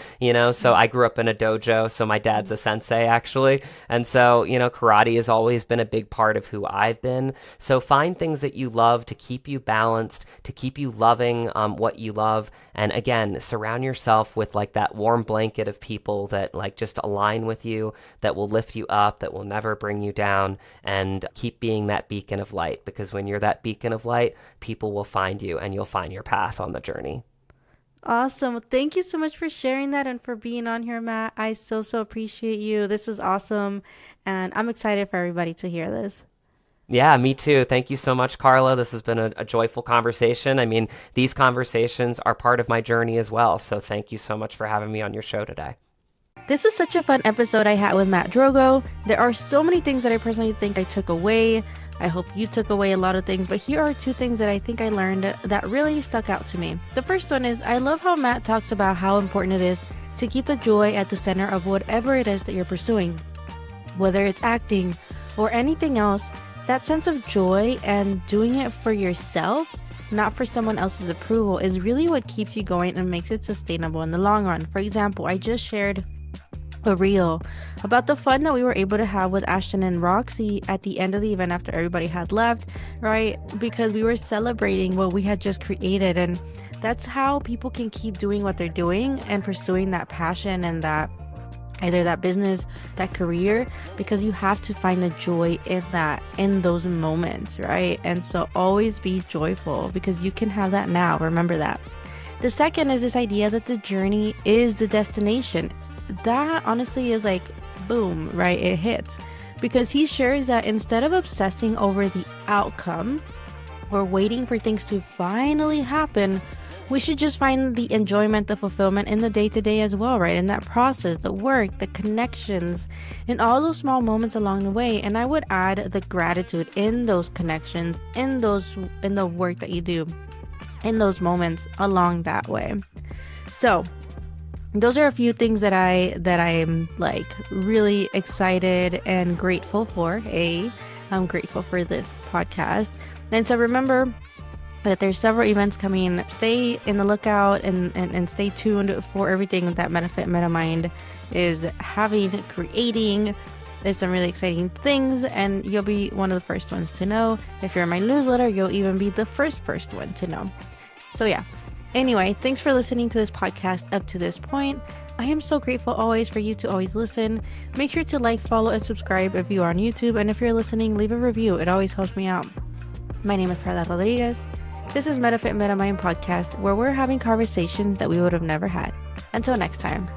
so I grew up in a dojo, so my dad's a sensei actually. And so, karate has always been a big part of who I've been. So find things that you love to keep you balanced, to keep you loving what you love. And again, surround yourself with like that warm blanket of people that like just align with you, that will lift you up, that will never bring you down, and keep being that beacon of light, because when you're that beacon of light, people will find you and you'll find your path on the journey. Awesome. Well, thank you so much for sharing that and for being on here, Matt. I so appreciate you. This was awesome. And I'm excited for everybody to hear this. Yeah, me too. Thank you so much, Carla. This has been a joyful conversation. I mean, these conversations are part of my journey as well. So thank you so much for having me on your show today. This was such a fun episode I had with Matt Drago. There are so many things that I personally think I took away. I hope you took away a lot of things, but here are 2 things that I think I learned that really stuck out to me. The first one is I love how Matt talks about how important it is to keep the joy at the center of whatever it is that you're pursuing. Whether it's acting or anything else, that sense of joy and doing it for yourself, not for someone else's approval, is really what keeps you going and makes it sustainable in the long run. For example, I just shared a reel about the fun that we were able to have with Ashton and Roxy at the end of the event after everybody had left, right? Because we were celebrating what we had just created. And that's how people can keep doing what they're doing and pursuing that passion and that either that business, that career, because you have to find the joy in those moments, right? And so always be joyful, because you can have that now. Remember that. The second is this idea that the journey is the destination. That honestly is like, boom, right? It hits. Because he shares that instead of obsessing over the outcome or waiting for things to finally happen, we should just find the enjoyment, the fulfillment in the day-to-day as well, right? In that process, the work, the connections, and all those small moments along the way. And I would add the gratitude in those connections, in the work that you do, in those moments along that way. So those are a few things that I'm like really excited and grateful for. I'm grateful for this podcast. And so remember that there's several events coming. Stay in the lookout and stay tuned for everything that Metafit Metamind is creating. There's some really exciting things, and you'll be one of the first ones to know. If you're in my newsletter, you'll even be the first one to know. So yeah. Anyway, thanks for listening to this podcast up to this point. I am so grateful always for you to always listen. Make sure to like, follow, and subscribe if you are on YouTube. And if you're listening, leave a review. It always helps me out. My name is Carla Rodriguez. This is Metafit Metamind Podcast, where we're having conversations that we would have never had. Until next time.